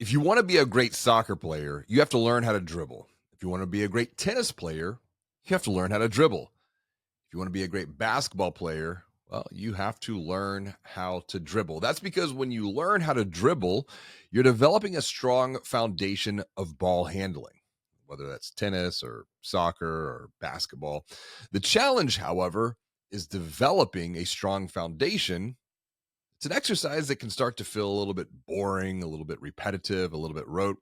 If you want to be a great soccer player, you have to learn how to dribble. If you want to be a great tennis player, you have to learn how to dribble. If you want to be a great basketball player, well, you have to learn how to dribble. That's because when you learn how to dribble, you're developing a strong foundation of ball handling, whether that's tennis or soccer or basketball. The challenge, however, is developing a strong foundation. It's an exercise that can start to feel a little bit boring, a little bit repetitive, a little bit rote.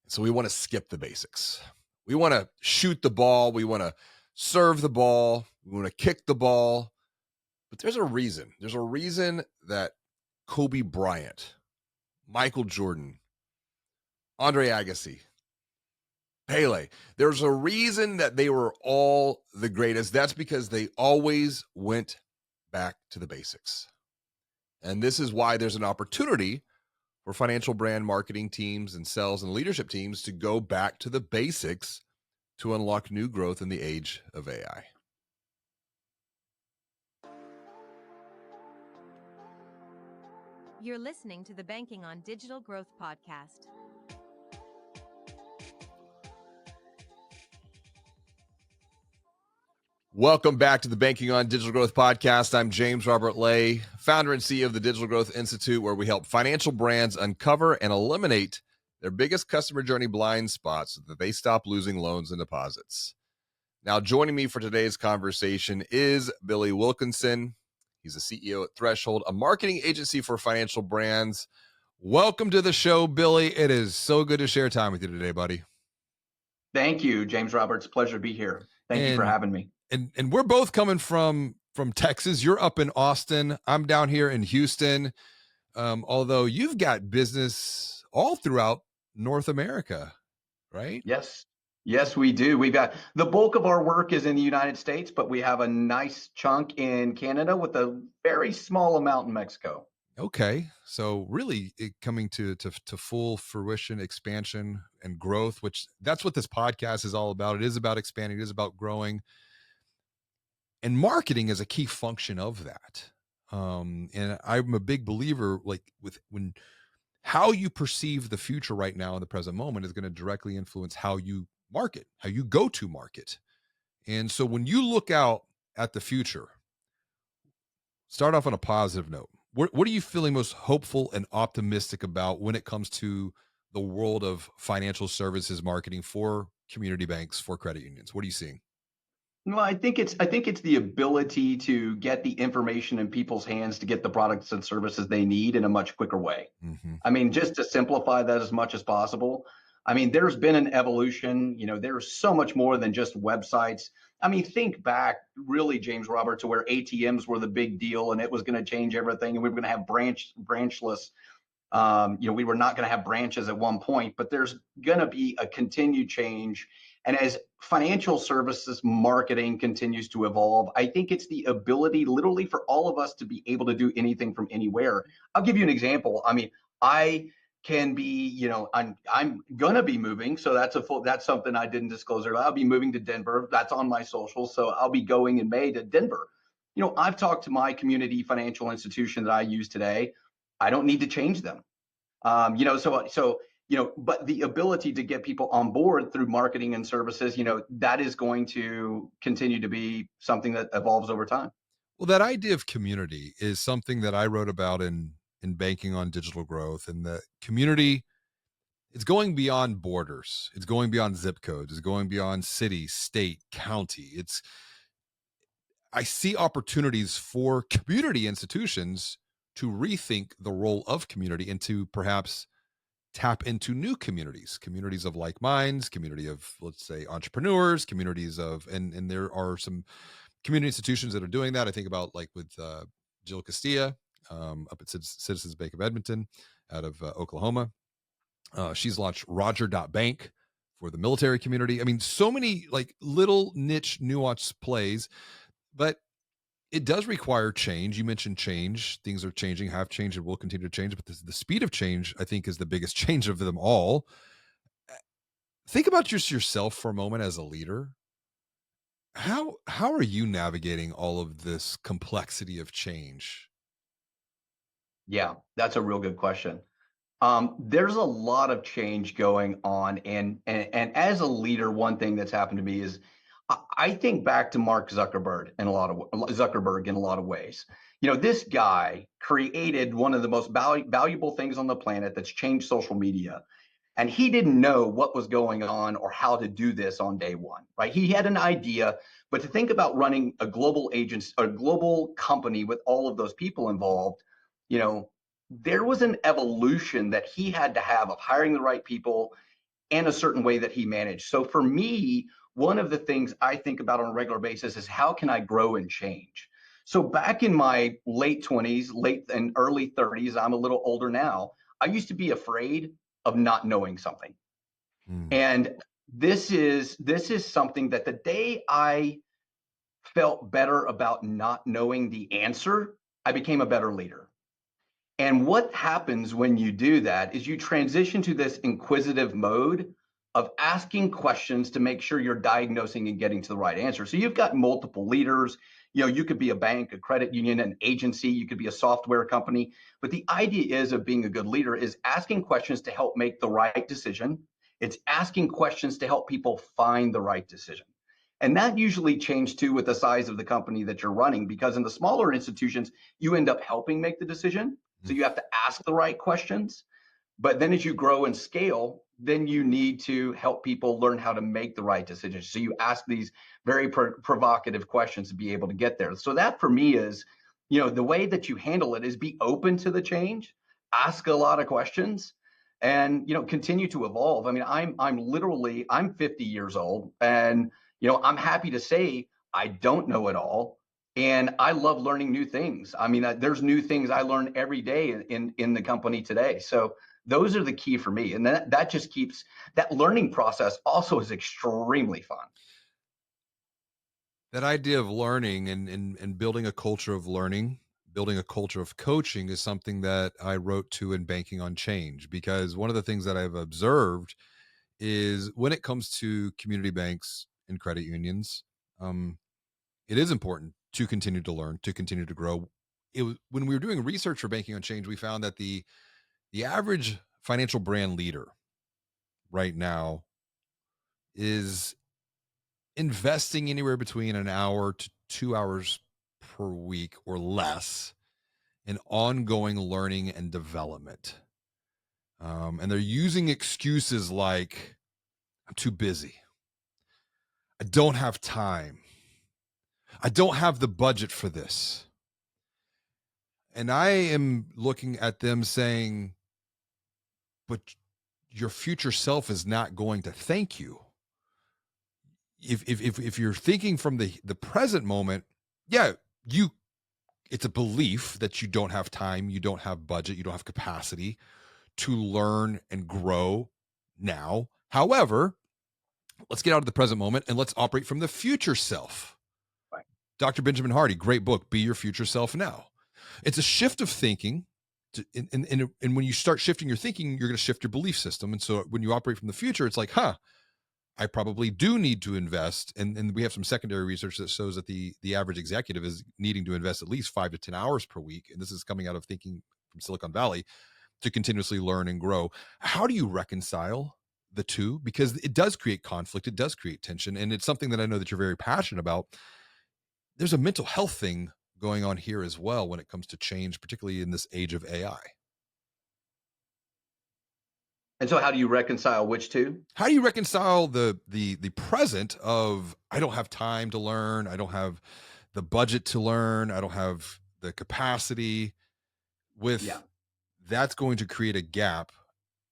So we want to skip the basics. We want to shoot the ball. We want to serve the ball. We want to kick the ball. But there's a reason. There's a reason that Kobe Bryant, Michael Jordan, Andre Agassi, Pele, there's a reason that they were all the greatest. That's because they always went back to the basics. And this is why there's an opportunity for financial brand marketing teams and sales and leadership teams to go back to the basics to unlock new growth in the age of AI. You're listening to the Banking on Digital Growth podcast. Welcome back to the Banking on Digital Growth podcast. I'm James Robert Lay, founder and CEO of the Digital Growth Institute, where we help financial brands uncover and eliminate their biggest customer journey blind spots so that they stop losing loans and deposits. Now, joining me for today's conversation is Billy Wilkinson. He's the CEO at Threshold, a marketing agency for financial brands. Welcome to the show, Billy. It is so good to share time with you today, buddy. Thank you, James Roberts. Pleasure to be here. Thank you for having me. And we're both coming from Texas. You're up in Austin. I'm down here in Houston. Although you've got business all throughout North America, right? Yes, we do. We've got the bulk of our work is in the United States, but we have a nice chunk in Canada with a very small amount in Mexico. Okay, so really coming to full fruition, expansion, and growth, which that's what this podcast is all about. It is about expanding. It is about growing, and marketing is a key function of that. And I'm a big believer, like when how you perceive the future right now in the present moment is going to directly influence how you market, how you go to market. And so when you look out at the future, start off on a positive note. What are you feeling most hopeful and optimistic about when it comes to the world of financial services marketing for community banks, for credit unions? What are you seeing? Well, I think it's the ability to get the information in people's hands to get the products and services they need in a much quicker way. Mm-hmm. I mean, just to simplify that as much as possible. I mean, there's been an evolution. There's so much more than just websites. I mean, think back really, James Robert, to where ATMs were the big deal and it was going to change everything. And we were going to have branchless. We were not going to have branches at one point, but there's going to be a continued change. And as financial services marketing continues to evolve, I think it's the ability literally for all of us to be able to do anything from anywhere. I'll give you an example. I mean, I can be, I'm gonna be moving. So that's something I didn't disclose earlier. I'll be moving to Denver. That's on my social. So I'll be going in May to Denver. I've talked to my community financial institution that I use today. I don't need to change them. But the ability to get people on board through marketing and services, that is going to continue to be something that evolves over time. Well, that idea of community is something that I wrote about in Banking on Digital Growth, and the community, it's going beyond borders. It's going beyond zip codes. It's going beyond city, state, county. I see opportunities for community institutions to rethink the role of community and to perhaps tap into new communities of like minds, community of, let's say, entrepreneurs, communities of, and there are some community institutions that are doing that. I think about like with Jill Castilla up at Citizens Bank of Edmonton out of Oklahoma. She's launched Roger.bank for the military community. I mean, so many like little niche nuance plays, but it does require change. You mentioned change. Things are changing, have changed, and will continue to change. But the speed of change, I think, is the biggest change of them all. Think about just yourself for a moment as a leader. How are you navigating all of this complexity of change? Yeah, that's a real good question. There's a lot of change going on, and as a leader, one thing that's happened to me is I think back to Mark Zuckerberg in a lot of ways. This guy created one of the most valuable things on the planet that's changed social media, and he didn't know what was going on or how to do this on day one, right? He had an idea, but to think about running a global agency, a global company with all of those people involved, you know, there was an evolution that he had to have of hiring the right people and a certain way that he managed. So for me, one of the things I think about on a regular basis is how can I grow and change? So back in my late 20s, late and early 30s, I'm a little older now. I used to be afraid of not knowing something. Mm. And this is something that the day I felt better about not knowing the answer, I became a better leader. And what happens when you do that is you transition to this inquisitive mode of asking questions to make sure you're diagnosing and getting to the right answer. So you've got multiple leaders. You could be a bank, a credit union, an agency, you could be a software company. But the idea is of being a good leader is asking questions to help make the right decision. It's asking questions to help people find the right decision. And that usually changes too with the size of the company that you're running, because in the smaller institutions, you end up helping make the decision. So you have to ask the right questions. But then as you grow and scale, then you need to help people learn how to make the right decisions. So you ask these very provocative questions to be able to get there. So that for me is, the way that you handle it is be open to the change, ask a lot of questions, and continue to evolve. I mean, I'm 50 years old, and I'm happy to say I don't know it all, and I love learning new things. I mean, there's new things I learn every day in the company today. So those are the key for me, and that just keeps that learning process also is extremely fun. That idea of learning and building a culture of learning, building a culture of coaching is something that I wrote to in Banking on Change, because one of the things that I've observed is when it comes to community banks and credit unions, um, it is important to continue to learn, to continue to grow. When we were doing research for Banking on Change, we found that the average financial brand leader right now is investing anywhere between an hour to 2 hours per week or less in ongoing learning and development. And they're using excuses like, I'm too busy. I don't have time. I don't have the budget for this. And I am looking at them saying, but your future self is not going to thank you. If you're thinking from the present moment, yeah, you it's a belief that you don't have time, you don't have budget, you don't have capacity to learn and grow now. However, let's get out of the present moment and let's operate from the future self. Right. Dr. Benjamin Hardy, great book, Be Your Future Self Now. It's a shift of thinking. And when you start shifting your thinking, you're going to shift your belief system. And so when you operate from the future, it's like, I probably do need to invest. And we have some secondary research that shows that the average executive is needing to invest at least 5 to 10 hours per week. And this is coming out of thinking from Silicon Valley, to continuously learn and grow. How do you reconcile the two? Because it does create conflict, it does create tension, and it's something that I know that you're very passionate about. There's a mental health thing going on here as well when it comes to change, particularly in this age of AI. And so how do you reconcile which two? How do you reconcile the present of, I don't have time to learn, I don't have the budget to learn, I don't have the capacity, with Yeah. that's going to create a gap,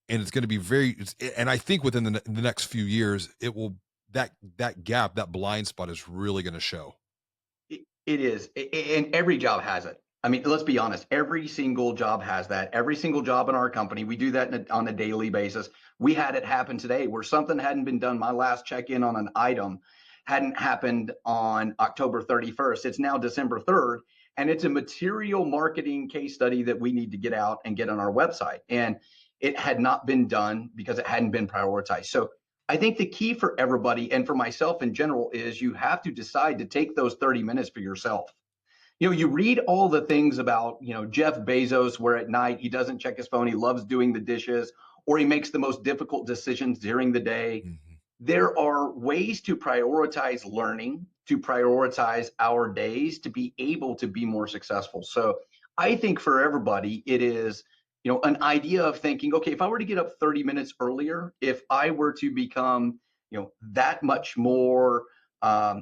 and it's going to be and I think within the next few years, it will, that gap, that blind spot is really going to show. It is, and every job has it. I mean, let's be honest. Every single job has that. Every single job in our company, we do that on a daily basis. We had it happen today where something hadn't been done. My last check-in on an item hadn't happened on October 31st. It's now December 3rd, and it's a material marketing case study that we need to get out and get on our website. And it had not been done because it hadn't been prioritized. So I think the key for everybody and for myself in general is you have to decide to take those 30 minutes for yourself. You read all the things about, Jeff Bezos, where at night he doesn't check his phone, he loves doing the dishes, or he makes the most difficult decisions during the day. Mhm. There are ways to prioritize learning, to prioritize our days to be able to be more successful. So I think for everybody, it is, an idea of thinking, okay, if I were to get up 30 minutes earlier, if I were to become, that much more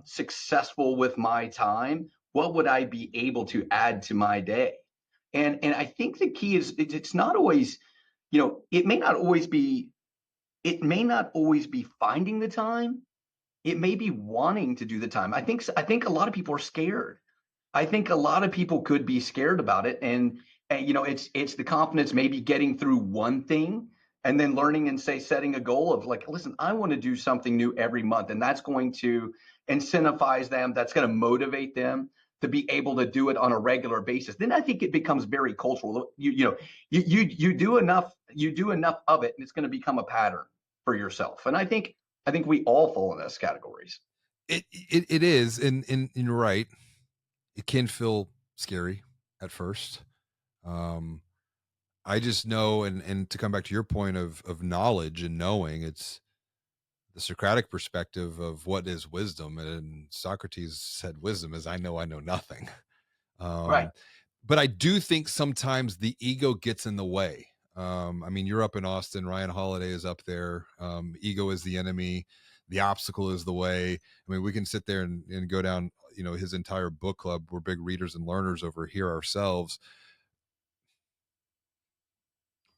successful with my time, what would I be able to add to my day? And I think the key is it's not always, it may not always be finding the time. It may be wanting to do the time. I think a lot of people are scared. I think a lot of people could be scared about it, and it's the confidence, maybe getting through one thing and then learning and say setting a goal of like, listen, I want to do something new every month, and that's going to incentivize them. That's going to motivate them to be able to do it on a regular basis. Then I think it becomes very cultural. You do enough of it, and it's going to become a pattern for yourself. And I think we all fall in those categories. It is, and you're right. It can feel scary at first. Um, I just know, and to come back to your point of knowledge and knowing, it's the Socratic perspective of what is wisdom. And Socrates said, "Wisdom is I know nothing." Right. Um, but I do think sometimes the ego gets in the way. I mean, you're up in Austin. Ryan Holiday is up there. Ego is the enemy. The obstacle is the way. I mean, we can sit there and go down, his entire book club. We're big readers and learners over here ourselves.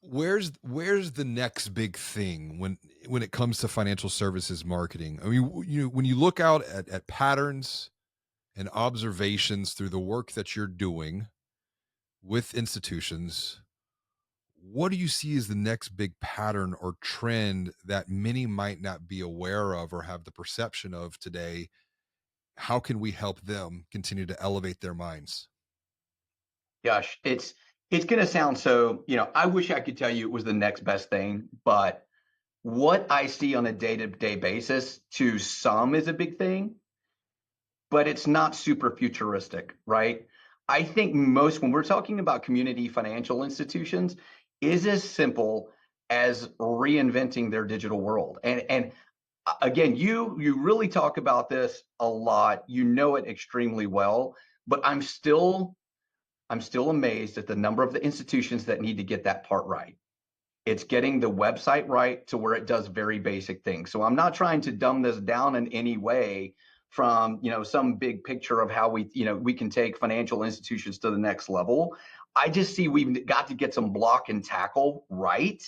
Where's the next big thing when it comes to financial services marketing? I mean, when you look out at patterns and observations through the work that you're doing with institutions, what do you see as the next big pattern or trend that many might not be aware of or have the perception of today? How can we help them continue to elevate their minds? Gosh, it's going to sound so, I wish I could tell you it was the next best thing, but what I see on a day-to-day basis to some is a big thing, but it's not super futuristic, right? I think most when we're talking about community financial institutions is as simple as reinventing their digital world. And again, you really talk about this a lot. You know it extremely well, but I'm still amazed at the number of the institutions that need to get that part right. It's getting the website right to where it does very basic things. So I'm not trying to dumb this down in any way from, some big picture of how we can take financial institutions to the next level. I just see we've got to get some block and tackle right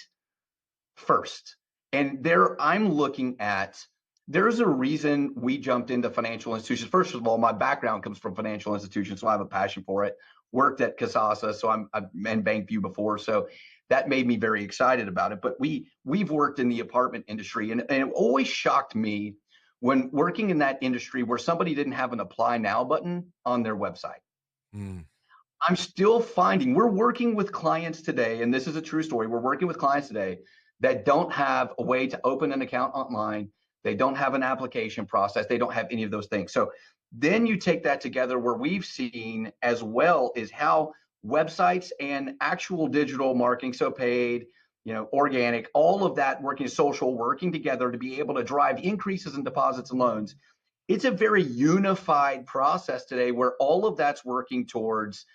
first. And I'm looking at, there's a reason we jumped into financial institutions. First of all, my background comes from financial institutions, so I have a passion for it. Worked at Casasa, so I've been Bankview before, so that made me very excited about it. But we've worked in the apartment industry, and it always shocked me when working in that industry where somebody didn't have an apply now button on their website. Mm, I'm still finding we're working with clients today, and this is a true story. We're working with clients today that don't have a way to open an account online. They don't have an application process. They don't have any of those things. So then you take that together where we've seen as well is how websites and actual digital marketing, so paid, organic, all of that working social, working together to be able to drive increases in deposits and loans. It's a very unified process today where all of that's working towards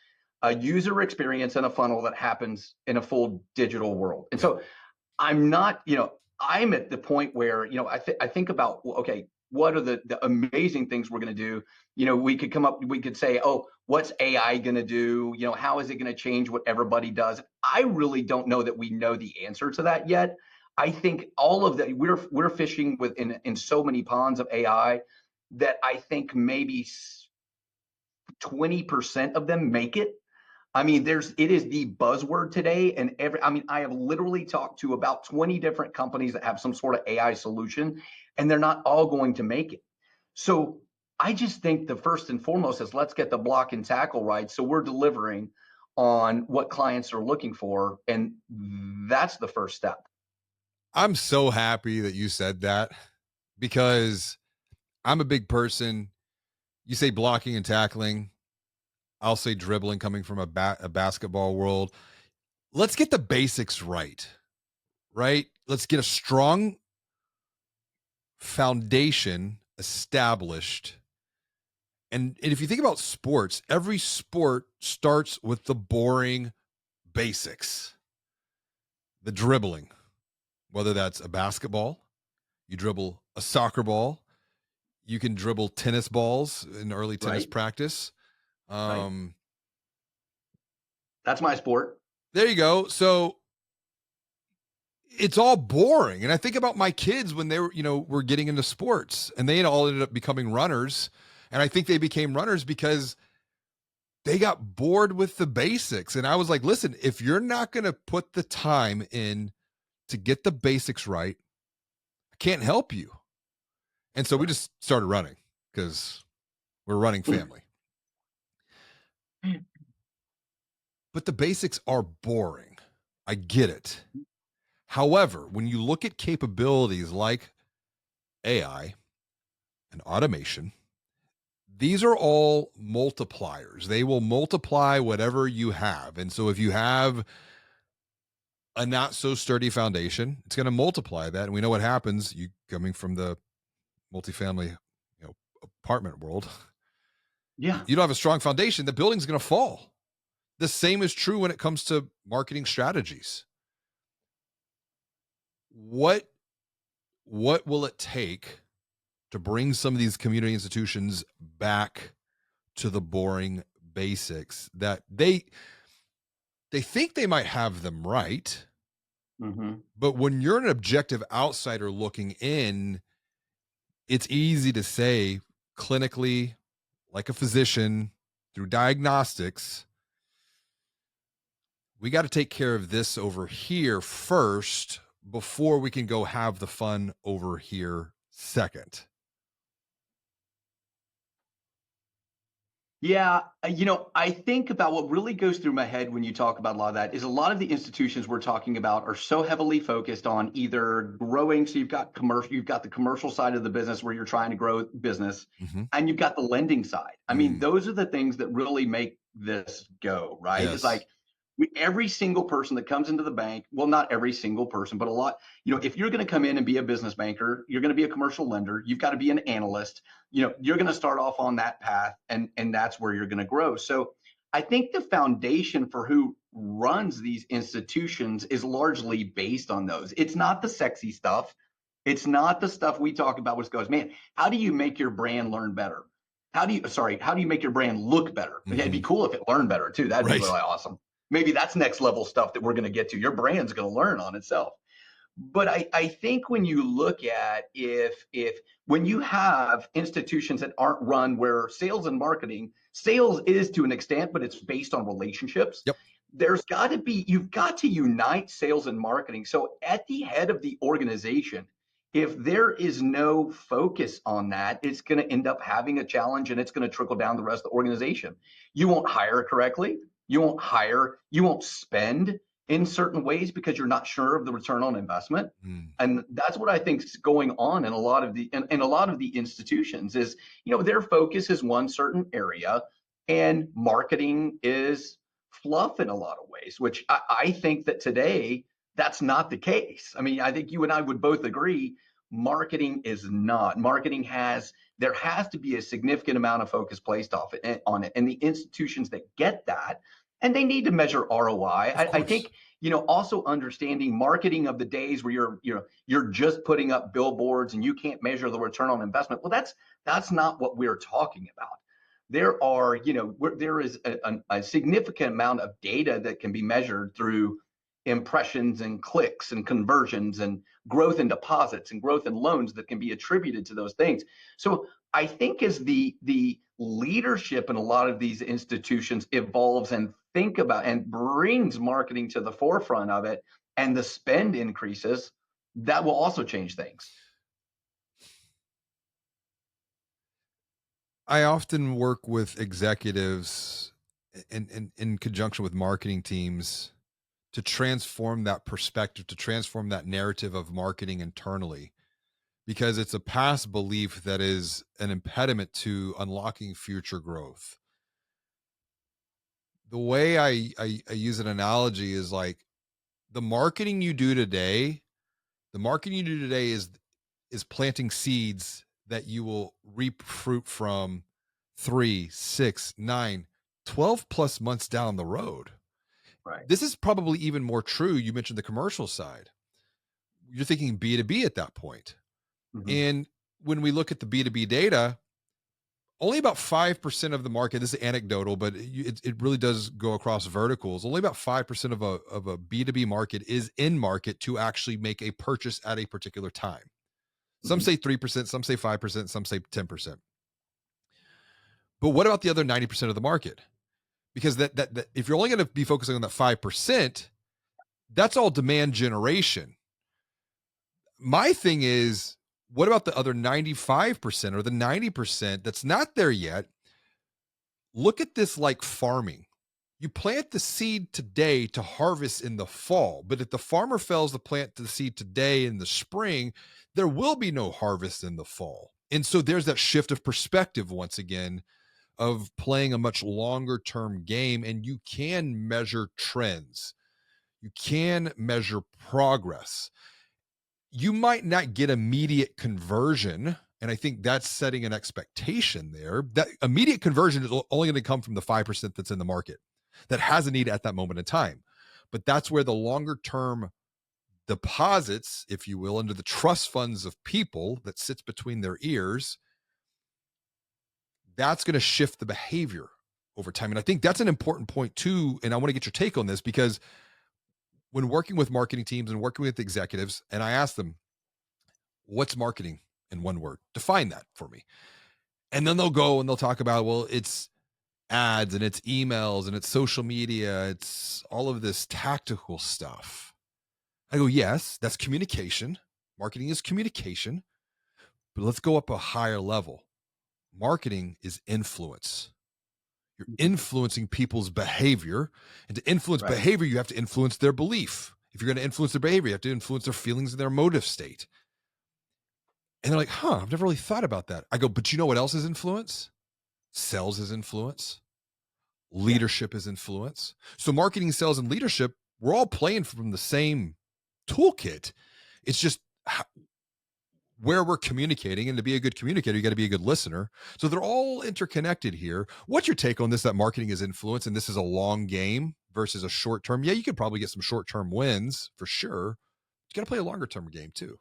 a user experience and a funnel that happens in a full digital world. And yeah. so I'm at the point where, I think about, well, okay, what are the amazing things we're going to do? We could say, oh, what's AI going to do? How is it going to change what everybody does? I really don't know that we know the answer to that yet. I think all of that we're fishing in so many ponds of AI that I think maybe 20% of them make it. I mean, it is the buzzword today. And I have literally talked to about 20 different companies that have some sort of AI solution, and they're not all going to make it. So I just think the first and foremost is let's get the block and tackle right. So we're delivering on what clients are looking for. And that's the first step. I'm so happy that you said that because I'm a big person. You say blocking and tackling. I'll say dribbling coming from a basketball world. Let's get the basics right, right? Let's get a strong foundation established. And if you think about sports, every sport starts with the boring basics, the dribbling, whether that's a basketball, you dribble a soccer ball, you can dribble tennis balls in early tennis Right. practice. Right. Um, That's my sport. there you go. So it's all boring. And I think about my kids when they were getting into sports and they all ended up becoming runners. And I think they became runners because they got bored with the basics. And I was like, listen, if you're not going to put the time in to get the basics right, I can't help you. And so we Right. just started running because we're running family. But the basics are boring. I get it. However, when you look at capabilities like AI and automation, these are all multipliers. They will multiply whatever you have. And so if you have a not so sturdy foundation, it's going to multiply that. And we know what happens. You coming from the multifamily, apartment world, Yeah. you don't have a strong foundation, the building's going to fall. The same is true when it comes to marketing strategies. What will it take to bring some of these community institutions back to the boring basics that they think they might have them right, Hmm. but when you're an objective outsider looking in, it's easy to say clinically, like a physician, through diagnostics, we got to take care of this over here first before we can go have the fun over here second. Yeah, I think about what really goes through my head when you talk about a lot of that is a lot of the institutions we're talking about are so heavily focused on either growing. So you've got the commercial side of the business where you're trying to grow business, Mm-hmm. and you've got the lending side. I mean, Mm, those are the things that really make this go, right? It's yes. like every single person that comes into the bank, well, not every single person, but a lot, if you're going to come in and be a business banker, you're going to be a commercial lender, you've got to be an analyst, you're going to start off on that path, and that's where you're going to grow. So I think the foundation for who runs these institutions is largely based on those. It's not the sexy stuff. It's not the stuff we talk about, which goes, man, how do you make your brand learn better? How do you make your brand look better? It'd be Mm-hmm. cool if it learned better too. That'd be Right. really awesome. Maybe that's next level stuff that we're going to get to. Your brand's going to learn on itself. But I think when you look at if when you have institutions that aren't run where sales is to an extent, but it's based on relationships. Yep. You've got to unite sales and marketing. So at the head of the organization, if there is no focus on that, it's going to end up having a challenge and it's going to trickle down the rest of the organization. You won't hire correctly. You won't spend in certain ways because you're not sure of the return on investment. Mm. And that's what I think is going on in a lot of the institutions is, their focus is one certain area and marketing is fluff in a lot of ways, which I think that today that's not the case. I mean, I think you and I would both agree marketing is not. There has to be a significant amount of focus placed on it. And the institutions that get that, and they need to measure ROI. Of I course. think, also understanding marketing of the days where you're just putting up billboards and you can't measure the return on investment. Well, that's not what we're talking about. There is a significant amount of data that can be measured through impressions and clicks and conversions and growth in deposits and growth in loans that can be attributed to those things. So I think as the leadership in a lot of these institutions evolves and think about and brings marketing to the forefront of it, and the spend increases, that will also change things. I often work with executives in conjunction with marketing teams to transform that perspective, to transform that narrative of marketing internally, because it's a past belief that is an impediment to unlocking future growth. The way I use an analogy is like the marketing you do today, the marketing you do today is planting seeds that you will reap fruit from 3, 6, 9, 12 plus months down the road. Right. This is probably even more true. You mentioned the commercial side. You're thinking B2B at that point. Mhm. And when we look at the B2B data, only about 5% of the market, this is anecdotal, but it really does go across verticals. Only about 5% of a B2B market is in market to actually make a purchase at a particular time. Some Mhm. say 3%, some say 5%, some say 10%. But what about the other 90% of the market? Because that if you're only going to be focusing on that 5%, that's all demand generation. My thing is, what about the other 95% or the 90% that's not there yet? Look at this like farming. You plant the seed today to harvest in the fall, but if the farmer fails to plant the seed today in the spring, there will be no harvest in the fall. And so there's that shift of perspective once again of playing a much longer term game, and you can measure trends. You can measure progress. You might not get immediate conversion. And I think that's setting an expectation there. That immediate conversion is only going to come from the 5% that's in the market that has a need at that moment in time. But that's where the longer term deposits, if you will, into the trust funds of people that sits between their ears, that's going to shift the behavior over time. And I think that's an important point too. And I want to get your take on this because when working with marketing teams and working with executives, and I ask them, what's marketing in one word? Define that for me. And then they'll go and they'll talk about, well, it's ads and it's emails and it's social media. It's all of this tactical stuff. I go, yes, that's communication. Marketing is communication, but let's go up a higher level. Marketing is influence. You're influencing people's behavior. And to influence Right. behavior, you have to influence their belief. If you're going to influence their behavior, you have to influence their feelings and their motive state. And they're like, huh, I've never really thought about that. I go, but you know what else is influence? Sales is influence. Yeah. Leadership is influence. So marketing, sales, and leadership, we're all playing from the same toolkit. It's just where we're communicating. And to be a good communicator, you got to be a good listener. So they're all interconnected here. What's your take on this, that marketing is influence and this is a long game versus a short term? Yeah, you could probably get some short term wins for sure. You got to play a longer term game too.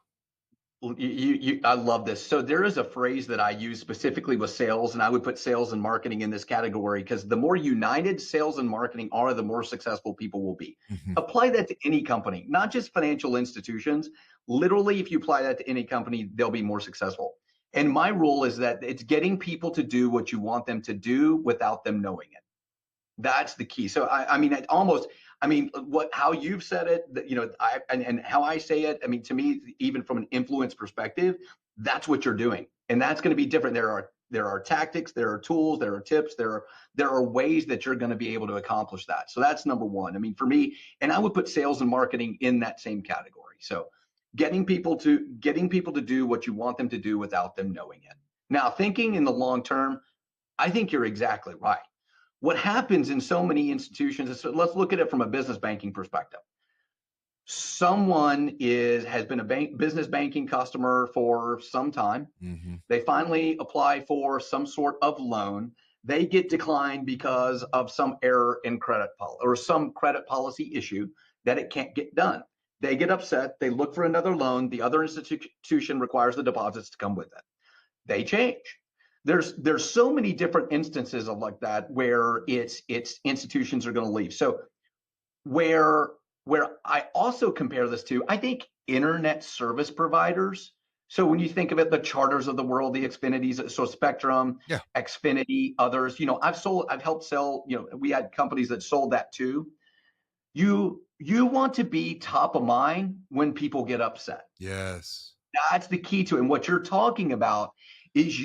Well, I love this. So there is a phrase that I use specifically with sales, and I would put sales and marketing in this category because the more united sales and marketing are, the more successful people will be. Mhm. Apply that to any company, not just financial institutions. Literally, if you apply that to any company, they'll be more successful. And my rule is that it's getting people to do what you want them to do without them knowing it. That's the key. So I mean, it almost, I mean, what how you've said it, and how I say it. I mean, to me, even from an influence perspective, that's what you're doing, and that's going to be different. There are tactics, there are tools, there are tips, there are ways that you're going to be able to accomplish that. So that's number one. I mean, for me, and I would put sales and marketing in that same category. So getting people to do what you want them to do without them knowing it. Now, thinking in the long term, I think you're exactly right. What happens in so many institutions is, so let's look at it from a business banking perspective. Someone has been a business banking customer for some time. Mhm. They finally apply for some sort of loan. They get declined because of some error in credit policy or some credit policy issue that it can't get done. They get upset. They look for another loan. The other institution requires the deposits to come with it. They change. There's so many different instances of like that where it's institutions are going to leave. So where where I also compare this to, I think internet service providers. So when you think of it, the Charters of the world, the Xfinities, so Spectrum, Yeah. Xfinity, others, I've helped sell, we had companies that sold that too. You want to be top of mind when people get upset. Yes. That's the key to it. And what you're talking about is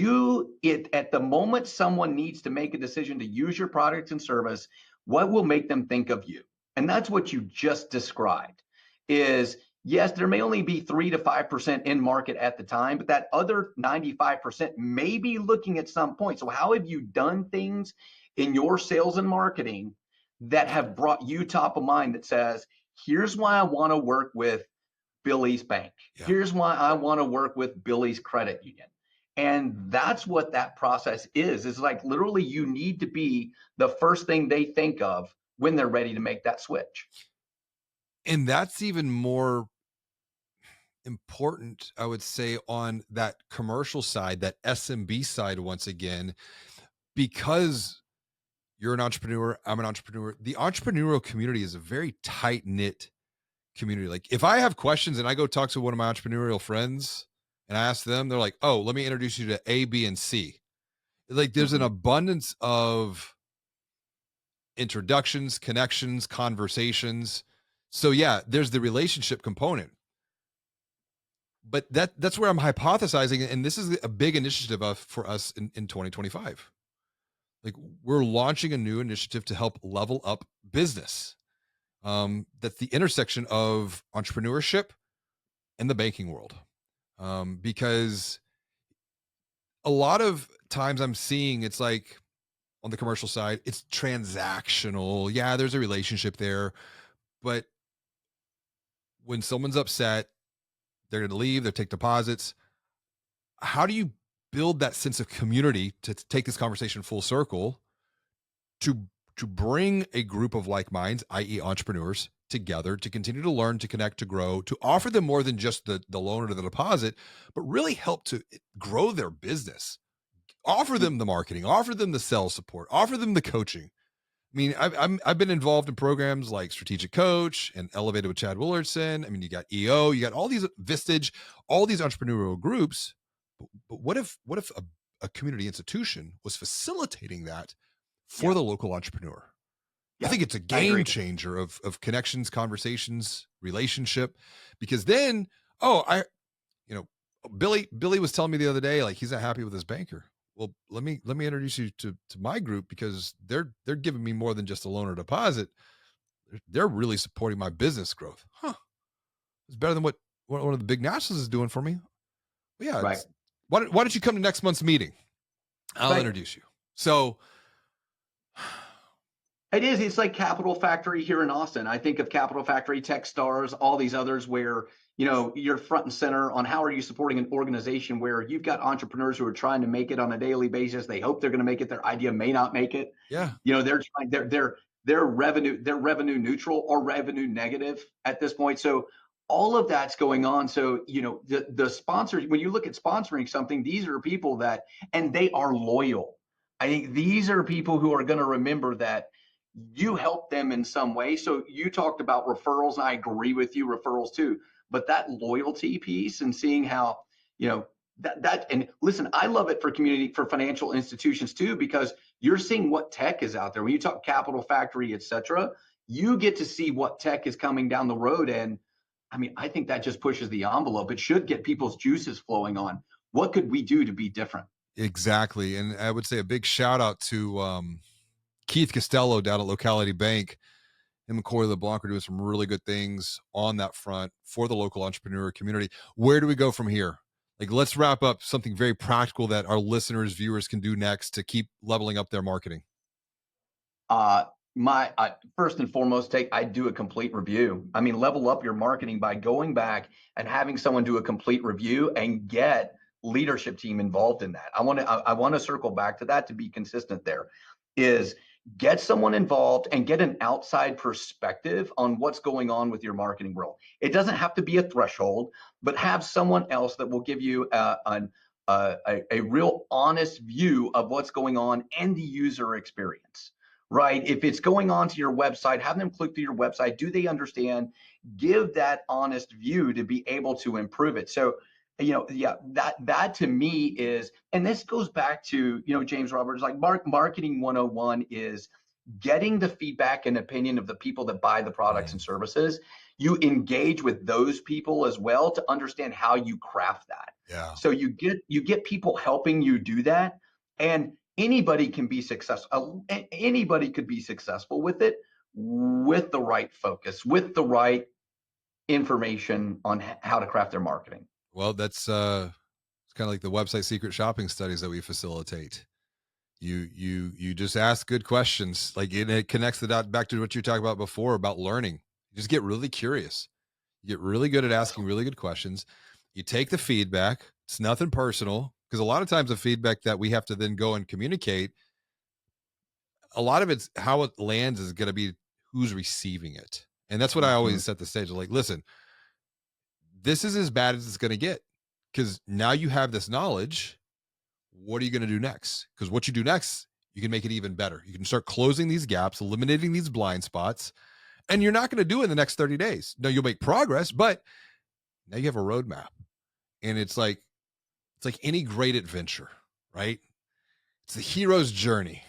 at the moment someone needs to make a decision to use your product and service, what will make them think of you? And that's what you just described is, yes, there may only be 3 to 5% in market at the time, but that other 95% may be looking at some point. So how have you done things in your sales and marketing that have brought you top of mind that says, here's why I want to work with Billy's bank. Yeah. Here's why I want to work with Billy's credit union. And that's what that process is. It's like literally you need to be the first thing they think of when they're ready to make that switch. And that's even more important, I would say, on that commercial side, that SMB side, once again, because you're an entrepreneur, I'm an entrepreneur. The entrepreneurial community is a very tight knit community. Like if I have questions and I go talk to one of my entrepreneurial friends and I ask them, they're like, oh, let me introduce you to A, B, and C. Like there's an Mhm. abundance of introductions, connections, conversations. So yeah, there's the relationship component. But that's where I'm hypothesizing, and this is a big initiative for us in 2025. Like we're launching a new initiative to help level up business. That's the intersection of entrepreneurship and the banking world. Because a lot of times I'm seeing it's like on the commercial side, it's transactional. Yeah, there's a relationship there, but when someone's upset, they're going to leave, they take deposits. How do you build that sense of community to take this conversation full circle to bring a group of like minds, i.e., entrepreneurs, together to continue to learn, to connect, to grow, to offer them more than just the loan or the deposit, but really help to grow their business, offer them the marketing, offer them the sales support, offer them the coaching. I mean, I've been involved in programs like Strategic Coach and Elevated with Chad Willardson. I mean, you got EO, you got all these Vistage, all these entrepreneurial groups. But what if a community institution was facilitating that for Yeah. the local entrepreneur? I Yeah. think it's a I agree. game changer of connections, conversations, relationship, because then, oh, you know, Billy was telling me the other day, like he's not happy with his banker. Well, let me introduce you to my group because they're giving me more than just a loan or deposit. They're really supporting my business growth. Huh. It's better than what one of the big nationals is doing for me. But yeah, Right. why don't you come to next month's meeting? I'll Right. introduce you. So It is. It's like Capital Factory here in Austin. I think of Capital Factory, Techstars, all these others where, you're front and center on how are you supporting an organization where you've got entrepreneurs who are trying to make it on a daily basis. They hope they're going to make it. Their idea may not make it. yeah, They're trying, they're revenue neutral or revenue negative at this point. So all of that's going on. So, the sponsors, when you look at sponsoring something, these are people that, and they are loyal. I think these are people who are going to remember that you help them in some way. So you talked about referrals, and I agree with you, referrals too. But that loyalty piece and seeing how, that and listen, I love it for financial institutions too, because you're seeing what tech is out there. When you talk Capital Factory, et cetera, you get to see what tech is coming down the road. And I mean, I think that just pushes the envelope. It should get people's juices flowing on what could we do to be different. exactly. And I would say a big shout out to Keith Costello down at Locality Bank. Him and Corey LeBlanc are doing some really good things on that front for the local entrepreneur community. Where do we go from here? Like, let's wrap up something very practical that our listeners, viewers can do next to keep leveling up their marketing. Uh, my first and foremost take, I do a complete review. I mean, level up your marketing by going back and having someone do a complete review and get leadership team involved in that. I want to circle back to that to be consistent. There is, get someone involved and get an outside perspective on what's going on with your marketing world. It doesn't have to be a threshold, but have someone else that will give you a real honest view of what's going on and the user experience. Right. If it's going on to your website, have them click to your website. Do they understand? Give that honest view to be able to improve it. So, yeah, that to me is, and this goes back to, James Roberts, like marketing 101 is getting the feedback and opinion of the people that buy the products and services. You engage with those people as well to understand how you craft that. Yeah. So you get people helping you do that. And anybody can be successful. Anybody could be successful with it, with the right focus, with the right information on how to craft their marketing. Well, that's it's kind of like the website secret shopping studies that we facilitate. You just ask good questions. Like it connects the dot back to what you talked about before about learning. You just get really curious. You get really good at asking really good questions. You take the feedback. It's nothing personal, because a lot of times the feedback that we have to then go and communicate, a lot of it's how it lands is going to be who's receiving it. And that's what I always set the stage. Like, listen, this is as bad as it's going to get, because now you have this knowledge. What are you going to do next? Because what you do next, you can make it even better. You can start closing these gaps, eliminating these blind spots, and you're not going to do it in the next 30 days. No, you'll make progress, but now you have a roadmap. And it's like any great adventure, right? It's the hero's journey.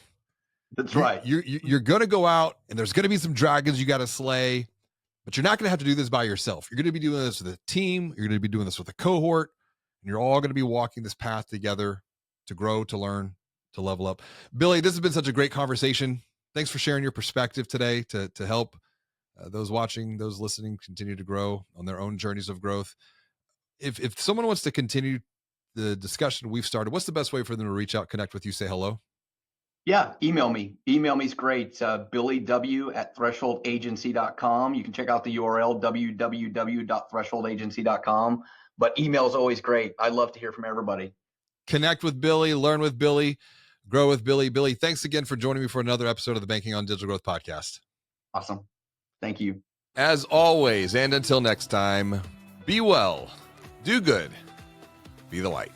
That's right. You're going to go out, and there's going to be some dragons you got to slay, but you're not going to have to do this by yourself. You're going to be doing this with a team. You're going to be doing this with a cohort, and you're all going to be walking this path together to grow, to learn, to level up. Billy, this has been such a great conversation. Thanks for sharing your perspective today to help those watching, those listening, continue to grow on their own journeys of growth. If someone wants to continue the discussion we've started, what's the best way for them to reach out, connect with you, say hello? Yeah, email me. Email me is great. BillyW@thresholdagency.com. You can check out the URL, www.thresholdagency.com. But email is always great. I love to hear from everybody. Connect with Billy, learn with Billy, grow with Billy. Billy, thanks again for joining me for another episode of the Banking on Digital Growth podcast. Awesome. Thank you. As always, and until next time, be well, do good, be the light.